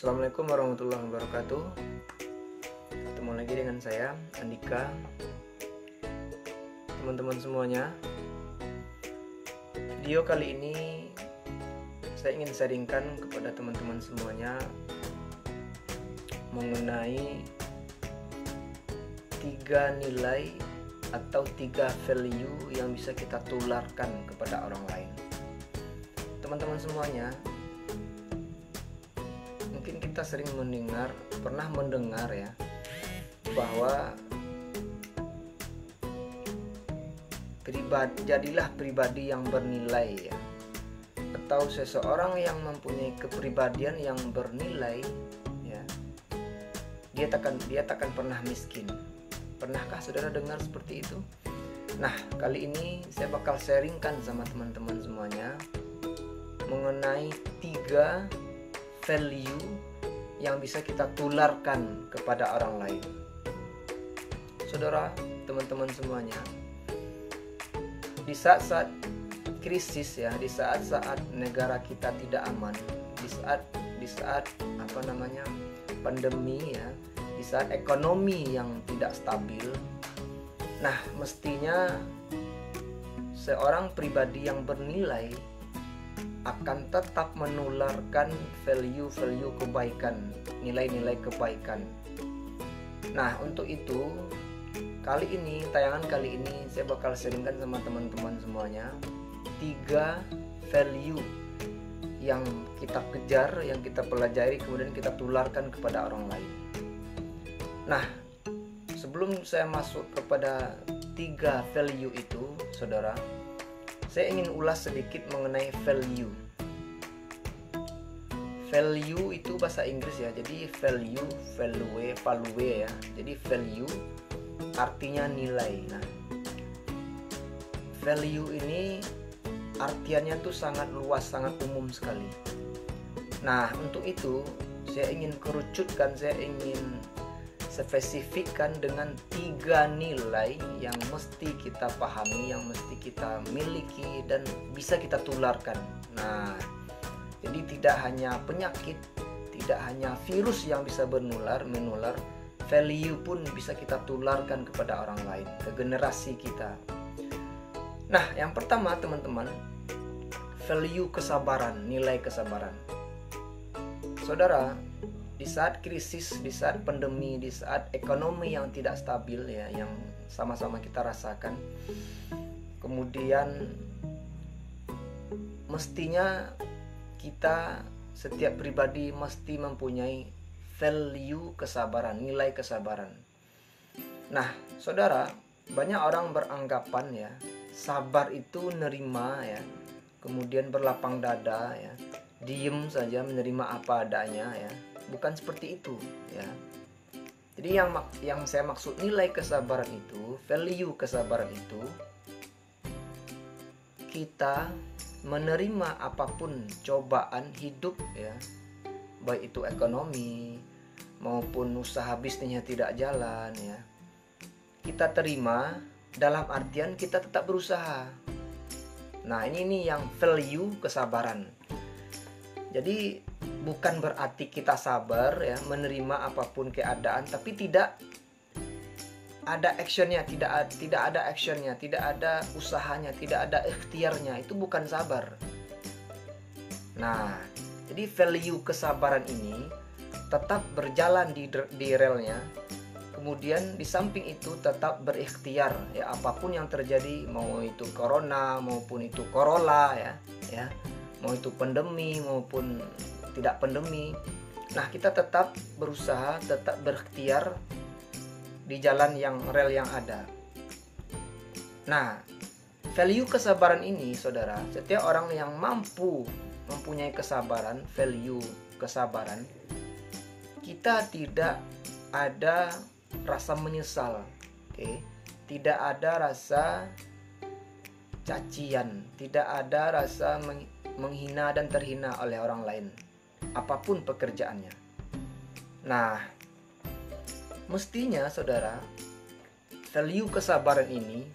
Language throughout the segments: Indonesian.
Assalamualaikum warahmatullahi wabarakatuh. Ketemu lagi dengan saya, Andika. Teman-teman semuanya, video kali ini saya ingin sharingkan kepada teman-teman semuanya mengenai 3 nilai atau 3 value yang bisa kita tularkan kepada orang lain. Teman-teman semuanya, mungkin kita sering pernah mendengar ya, bahwa jadilah pribadi yang bernilai ya, atau seseorang yang mempunyai kepribadian yang bernilai ya, dia takkan pernah miskin. Pernahkah saudara dengar seperti itu? Nah, kali ini saya bakal sharingkan sama teman-teman semuanya mengenai 3 value yang bisa kita tularkan kepada orang lain. Saudara, teman-teman semuanya, di saat-saat krisis ya, di saat-saat negara kita tidak aman, di saat pandemi ya, di saat ekonomi yang tidak stabil, nah mestinya seorang pribadi yang bernilai akan tetap menularkan value-value kebaikan, nilai-nilai kebaikan. Nah, untuk itu tayangan kali ini saya bakal sharingkan sama teman-teman semuanya 3 value yang kita kejar, yang kita pelajari, kemudian kita tularkan kepada orang lain. Nah, sebelum saya masuk kepada 3 value itu, saudara, saya ingin ulas sedikit mengenai value. Value itu bahasa Inggris ya, jadi value ya. Jadi value artinya nilai. Nah, value ini artiannya tuh sangat luas, sangat umum sekali. Nah, untuk itu saya ingin kerucutkan, saya ingin spesifikkan dengan 3 nilai yang mesti kita pahami, yang mesti kita miliki dan bisa kita tularkan. Nah, jadi tidak hanya penyakit, tidak hanya virus yang bisa menular, value pun bisa kita tularkan kepada orang lain, ke generasi kita. Nah, yang pertama teman-teman, value kesabaran, nilai kesabaran. Saudara, di saat krisis, di saat pandemi, di saat ekonomi yang tidak stabil ya, yang sama-sama kita rasakan, kemudian mestinya kita, setiap pribadi mesti mempunyai value kesabaran, nilai kesabaran. Nah, saudara, banyak orang beranggapan ya, sabar itu nerima ya, kemudian berlapang dada ya, diem saja menerima apa adanya ya. Bukan seperti itu ya. Jadi yang saya maksud nilai kesabaran itu, value kesabaran itu, kita menerima apapun cobaan hidup ya, baik itu ekonomi maupun usaha bisnisnya tidak jalan ya, kita terima dalam artian kita tetap berusaha. Nah, ini yang value kesabaran. Jadi bukan berarti kita sabar ya, menerima apapun keadaan, tapi tidak ada actionnya, tidak ada actionnya, tidak ada usahanya, tidak ada ikhtiarnya. Itu bukan sabar. Nah, jadi value kesabaran ini tetap berjalan di relnya. Kemudian di samping itu tetap berikhtiar ya, apapun yang terjadi, mau itu corona maupun itu Corolla ya, mau itu pandemi maupun tidak pandemi. Nah, kita tetap berusaha, tetap berikhtiar di jalan rel yang ada. Nah, value kesabaran ini, saudara, setiap orang yang mampu mempunyai kesabaran, value kesabaran, kita tidak ada rasa menyesal, oke? Tidak ada rasa cacian, tidak ada rasa menghina dan terhina oleh orang lain, apapun pekerjaannya. Nah, mestinya saudara, value kesabaran ini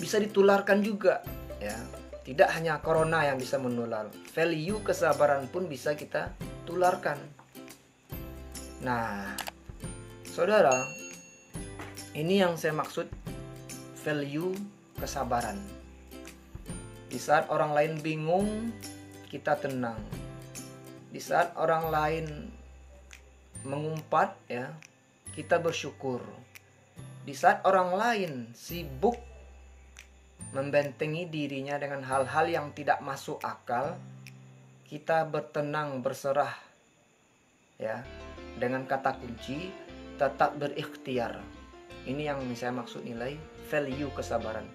bisa ditularkan juga ya. Tidak hanya corona yang bisa menular, value kesabaran pun bisa kita tularkan. Nah, saudara, ini yang saya maksud value kesabaran. Di saat orang lain bingung, kita tenang. Di saat orang lain mengumpat, ya, kita bersyukur. Di saat orang lain sibuk membentengi dirinya dengan hal-hal yang tidak masuk akal, kita bertenang, berserah, ya, dengan kata kunci tetap berikhtiar. Ini yang saya maksud nilai value kesabaran.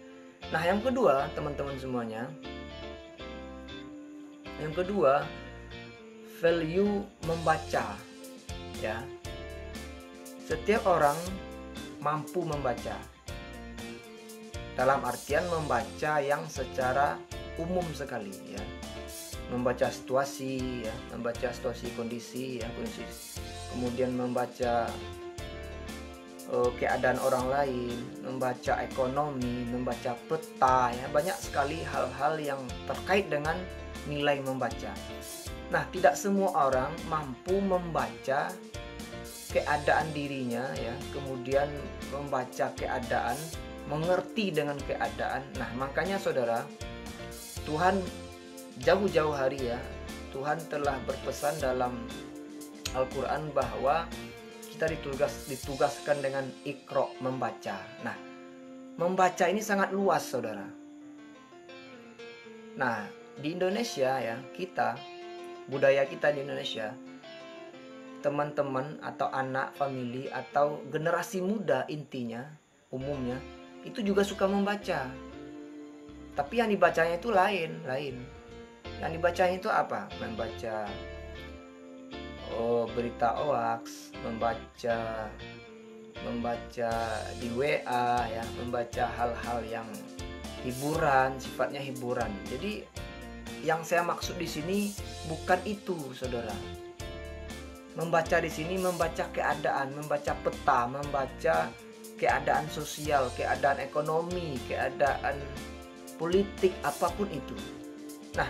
Nah, yang kedua, teman-teman semuanya, yang kedua, value membaca, ya. Setiap orang mampu membaca. Dalam artian membaca yang secara umum sekali, ya. Membaca situasi, ya, membaca situasi kondisi, ya, kondisi. Kemudian membaca keadaan orang lain, membaca ekonomi, membaca peta, ya, banyak sekali hal-hal yang terkait dengan nilai membaca. Nah, tidak semua orang mampu membaca keadaan dirinya, ya, kemudian membaca keadaan, mengerti dengan keadaan. Nah, makanya saudara, Tuhan jauh-jauh hari, ya, Tuhan telah berpesan dalam Al-Quran bahwa kita ditugaskan dengan Iqra, membaca. Nah, membaca ini sangat luas, saudara. Nah, di Indonesia, ya, budaya kita di Indonesia, teman-teman atau anak famili atau generasi muda intinya, umumnya, itu juga suka membaca. Tapi yang dibacanya itu lain. Yang dibacanya itu apa? Membaca berita hoax, membaca di WA, ya, membaca hal-hal yang hiburan, sifatnya hiburan. Jadi yang saya maksud di sini bukan itu, saudara. Membaca di sini membaca keadaan, membaca peta, membaca keadaan sosial, keadaan ekonomi, keadaan politik, apapun itu. Nah,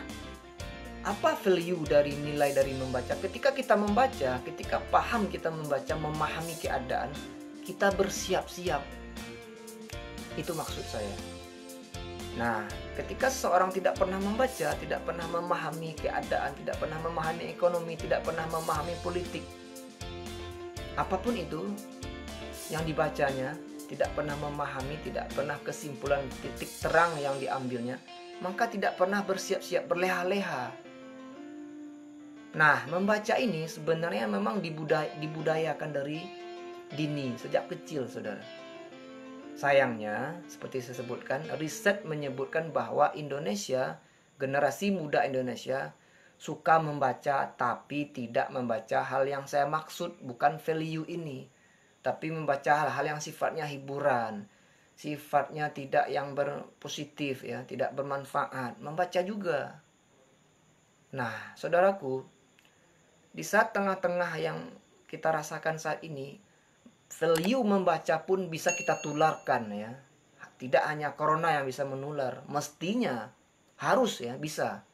apa value dari nilai dari membaca? Ketika kita membaca, ketika paham kita membaca, memahami keadaan, kita bersiap-siap. Itu maksud saya. Nah, ketika seseorang tidak pernah membaca, tidak pernah memahami keadaan, tidak pernah memahami ekonomi, tidak pernah memahami politik, apapun itu yang dibacanya, tidak pernah memahami, tidak pernah kesimpulan titik terang yang diambilnya, maka tidak pernah bersiap-siap, berleha-leha. Nah, membaca ini sebenarnya memang dibudayakan dari dini, sejak kecil, saudara. Sayangnya, seperti saya sebutkan, riset menyebutkan bahwa Indonesia, generasi muda Indonesia, suka membaca tapi tidak membaca hal yang saya maksud, bukan value ini. Tapi membaca hal-hal yang sifatnya hiburan, sifatnya tidak yang berpositif, ya, tidak bermanfaat. Membaca juga. Nah, saudaraku, di saat tengah-tengah yang kita rasakan saat ini, value membaca pun bisa kita tularkan, ya. Tidak hanya corona yang bisa menular, mestinya harus, ya, bisa.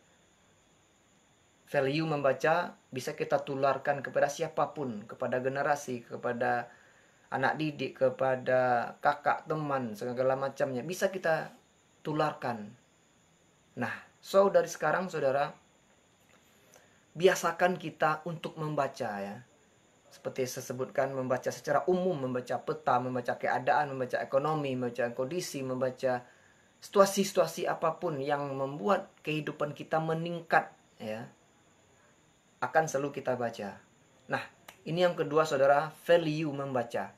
Value membaca bisa kita tularkan kepada siapapun, kepada generasi, kepada anak didik, kepada kakak, teman, segala macamnya, bisa kita tularkan. Nah, dari sekarang, saudara, biasakan kita untuk membaca, ya. Seperti saya sebutkan, membaca secara umum, membaca peta, membaca keadaan, membaca ekonomi, membaca kondisi, membaca situasi-situasi apapun yang membuat kehidupan kita meningkat, ya, akan selalu kita baca. Nah, ini yang kedua, saudara, value membaca.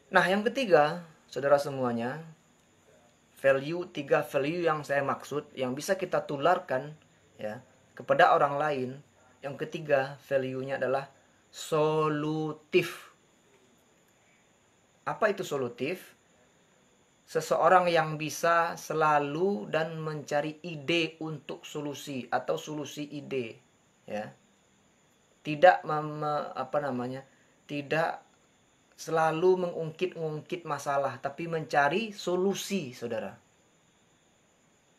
Nah, yang ketiga, saudara semuanya, tiga value yang saya maksud, yang bisa kita tularkan, ya, kepada orang lain. Yang ketiga, value-nya adalah solutif. Apa itu solutif? Seseorang yang bisa selalu dan mencari ide untuk solusi atau solusi ide, ya. Tidak tidak selalu mengungkit masalah, tapi mencari solusi, saudara.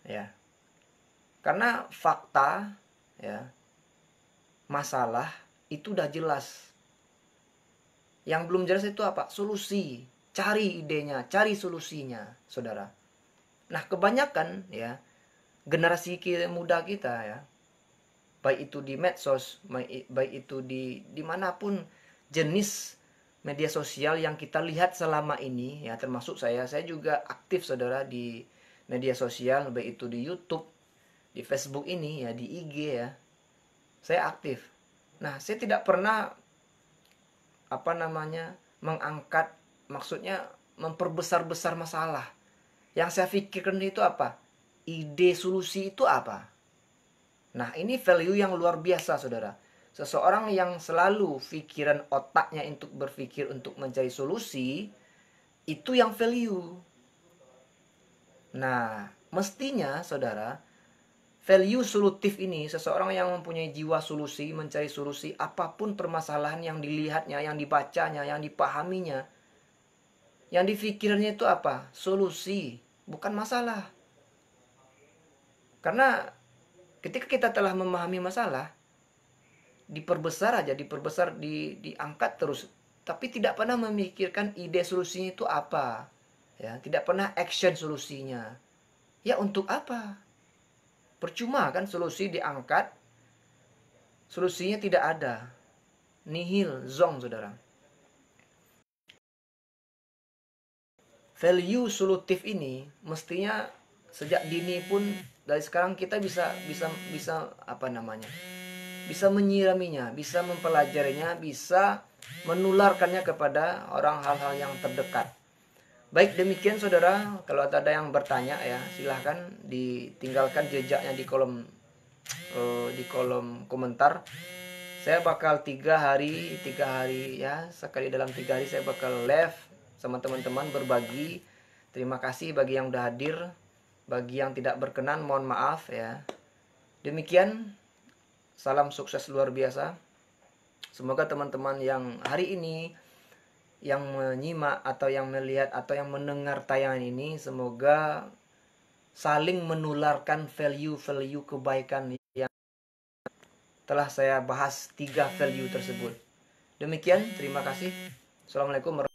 Ya. Karena fakta, ya, masalah itu udah jelas. Yang belum jelas itu apa? Solusi. Cari idenya, cari solusinya, saudara. Nah, kebanyakan ya generasi muda kita ya, baik itu di medsos, baik itu di dimanapun jenis media sosial yang kita lihat selama ini ya, termasuk saya juga aktif saudara di media sosial, baik itu di YouTube, di Facebook ini ya, di IG ya, saya aktif. Nah, saya tidak pernah mengangkat, maksudnya memperbesar-besar masalah. Yang saya pikirkan itu apa? Ide solusi itu apa? Nah, ini value yang luar biasa, saudara. Seseorang yang selalu pikiran otaknya untuk berpikir untuk mencari solusi, itu yang value. Nah, mestinya, saudara, value solutif ini, seseorang yang mempunyai jiwa solusi, mencari solusi apapun permasalahan yang dilihatnya, yang dibacanya, yang dipahaminya, yang difikirnya itu apa? Solusi, bukan masalah. Karena ketika kita telah memahami masalah, diperbesar aja, diangkat terus, tapi tidak pernah memikirkan ide solusinya itu apa. Ya, tidak pernah action solusinya. Ya, untuk apa? Percuma kan solusi diangkat, solusinya tidak ada. Nihil, zong, saudara. Value solutif ini mestinya sejak dini pun, dari sekarang kita bisa bisa menyiraminya, bisa mempelajarinya, bisa menularkannya kepada orang, hal-hal yang terdekat. Baik, demikian saudara, kalau ada yang bertanya ya, silahkan ditinggalkan jejaknya di kolom komentar. Saya bakal 3 hari ya, sekali dalam 3 hari saya bakal live sama teman-teman berbagi. Terima kasih bagi yang udah hadir, bagi yang tidak berkenan mohon maaf ya. Demikian, salam sukses luar biasa. Semoga teman-teman yang hari ini yang menyimak atau yang melihat atau yang mendengar tayangan ini, semoga saling menularkan value-value kebaikan yang telah saya bahas, 3 value tersebut. Demikian, terima kasih. Assalamualaikum warahmatullahi wabarakatuh.